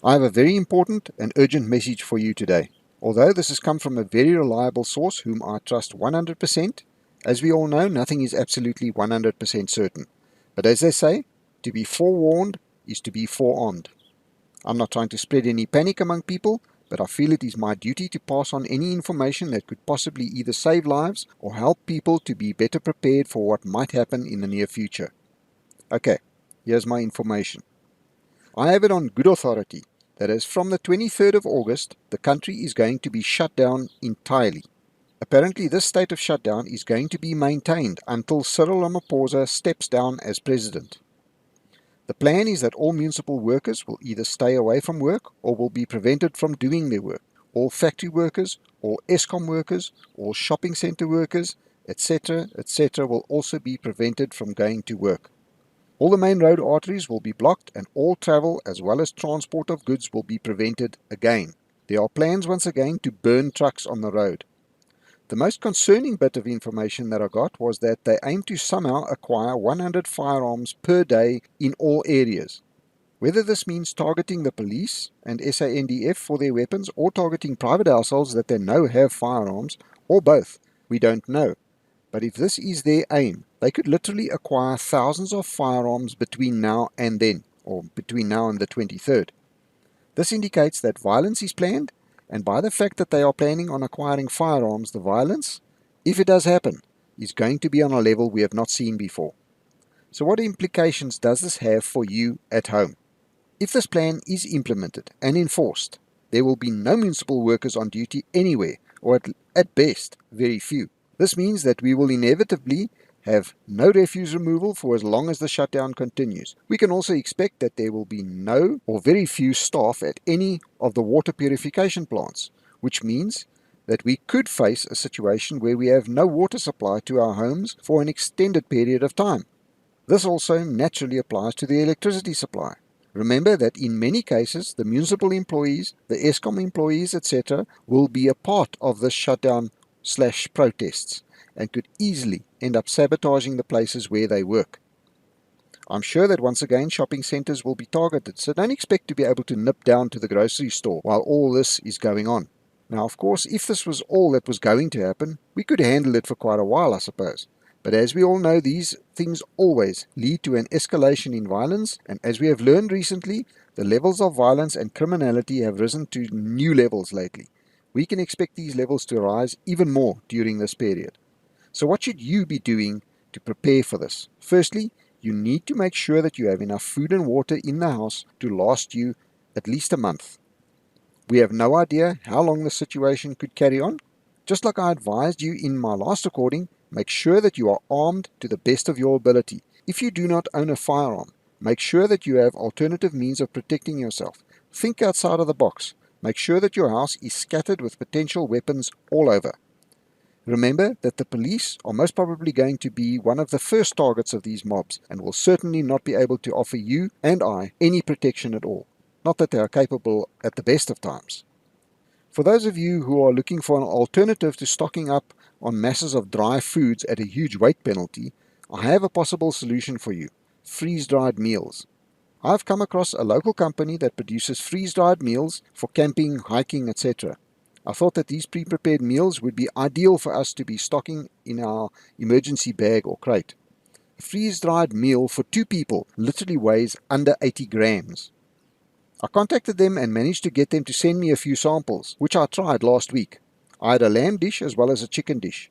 I have a very important and urgent message for you today. Although this has come from a very reliable source whom I trust 100%, as we all know, nothing is absolutely 100% certain. But as they say, to be forewarned is to be forearmed. I'm not trying to spread any panic among people, but I feel it is my duty to pass on any information that could possibly either save lives or help people to be better prepared for what might happen in the near future. Okay, here's my information. I have it on good authority that as from the 23rd of August, the country is going to be shut down entirely. Apparently this state of shutdown is going to be maintained until Cyril Ramaphosa steps down as president. The plan is that all municipal workers will either stay away from work or will be prevented from doing their work. All factory workers, all Eskom workers, all shopping centre workers, etc., etc. will also be prevented from going to work. All the main road arteries will be blocked and all travel as well as transport of goods will be prevented again. There are plans once again to burn trucks on the road. The most concerning bit of information that I got was that they aim to somehow acquire 100 firearms per day in all areas. Whether this means targeting the police and SANDF for their weapons or targeting private households that they know have firearms, or both, we don't know. But if this is their aim, they could literally acquire thousands of firearms between now and then, or between now and the 23rd. This indicates that violence is planned, and by the fact that they are planning on acquiring firearms, the violence, if it does happen, is going to be on a level we have not seen before. So what implications does this have for you at home? If this plan is implemented and enforced, there will be no municipal workers on duty anywhere, or at best, very few. This means that we will inevitably have no refuse removal for as long as the shutdown continues. We can also expect that there will be no or very few staff at any of the water purification plants, which means that we could face a situation where we have no water supply to our homes for an extended period of time. This also naturally applies to the electricity supply. Remember that in many cases, the municipal employees, the Eskom employees, etc. will be a part of this shutdown/protests and could easily end up sabotaging the places where they work. I'm sure that once again shopping centres will be targeted, so don't expect to be able to nip down to the grocery store while all this is going on. Now, of course, if this was all that was going to happen, we could handle it for quite a while, I suppose. But as we all know, these things always lead to an escalation in violence, and as we have learned recently, the levels of violence and criminality have risen to new levels lately. We can expect these levels to rise even more during this period. So what should you be doing to prepare for this? Firstly, you need to make sure that you have enough food and water in the house to last you at least a month. We have no idea how long the situation could carry on. Just like I advised you in my last recording, make sure that you are armed to the best of your ability. If you do not own a firearm, make sure that you have alternative means of protecting yourself. Think outside of the box. Make sure that your house is scattered with potential weapons all over. Remember that the police are most probably going to be one of the first targets of these mobs and will certainly not be able to offer you and I any protection at all. Not that they are capable at the best of times. For those of you who are looking for an alternative to stocking up on masses of dry foods at a huge weight penalty, I have a possible solution for you: freeze-dried meals. I've come across a local company that produces freeze-dried meals for camping, hiking, etc. I thought that these pre-prepared meals would be ideal for us to be stocking in our emergency bag or crate. A freeze-dried meal for 2 people literally weighs under 80 grams. I contacted them and managed to get them to send me a few samples, which I tried last week. I had a lamb dish as well as a chicken dish.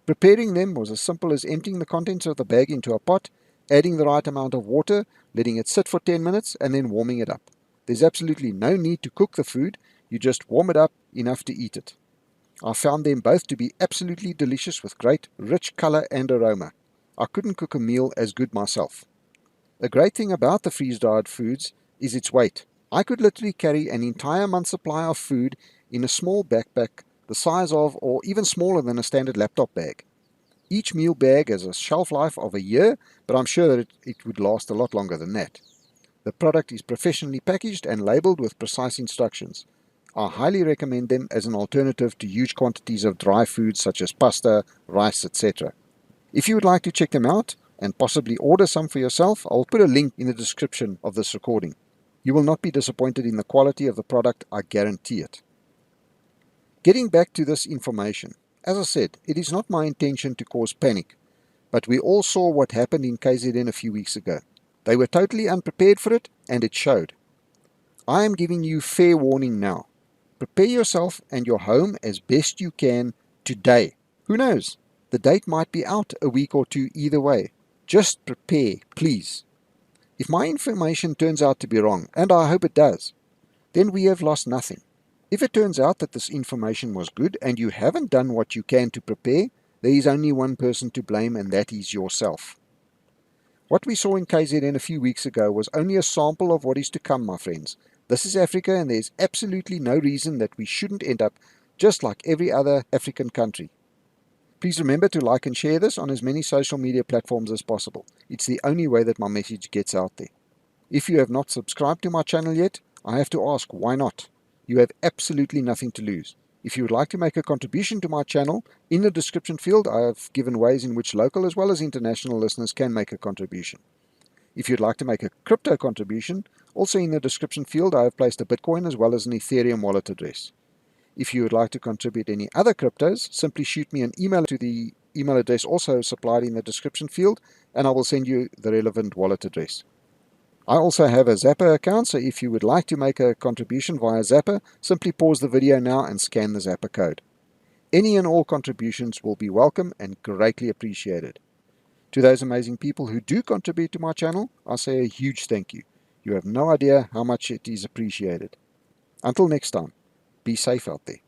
Preparing them was as simple as emptying the contents of the bag into a pot, adding the right amount of water, letting it sit for 10 minutes, and then warming it up. There's absolutely no need to cook the food, you just warm it up enough to eat it. I found them both to be absolutely delicious with great, rich color and aroma. I couldn't cook a meal as good myself. A great thing about the freeze-dried foods is its weight. I could literally carry an entire month's supply of food in a small backpack the size of, or even smaller than, a standard laptop bag. Each meal bag has a shelf life of a year, but I'm sure that it would last a lot longer than that. The product is professionally packaged and labeled with precise instructions. I highly recommend them as an alternative to huge quantities of dry foods such as pasta, rice, etc. If you would like to check them out and possibly order some for yourself, I'll put a link in the description of this recording. You will not be disappointed in the quality of the product, I guarantee it. Getting back to this information, as I said, it is not my intention to cause panic, but we all saw what happened in KZN a few weeks ago. They were totally unprepared for it, and it showed. I am giving you fair warning now. Prepare yourself and your home as best you can today. Who knows? The date might be out a week or two either way. Just prepare, please. If my information turns out to be wrong, and I hope it does, then we have lost nothing. If it turns out that this information was good and you haven't done what you can to prepare, there is only one person to blame, and that is yourself. What we saw in KZN a few weeks ago was only a sample of what is to come, my friends. This is Africa, and there's absolutely no reason that we shouldn't end up just like every other African country. Please remember to like and share this on as many social media platforms as possible. It's the only way that my message gets out there. If you have not subscribed to my channel yet, I have to ask, why not? You have absolutely nothing to lose. If you would like to make a contribution to my channel, in the description field I have given ways in which local as well as international listeners can make a contribution. If you'd like to make a crypto contribution, also in the description field I have placed a Bitcoin as well as an Ethereum wallet address. If you would like to contribute any other cryptos, simply shoot me an email to the email address also supplied in the description field, and I will send you the relevant wallet address. I also have a Zapper account, so if you would like to make a contribution via Zapper, simply pause the video now and scan the Zapper code. Any and all contributions will be welcome and greatly appreciated. To those amazing people who do contribute to my channel, I say a huge thank you. You have no idea how much it is appreciated. Until next time, be safe out there.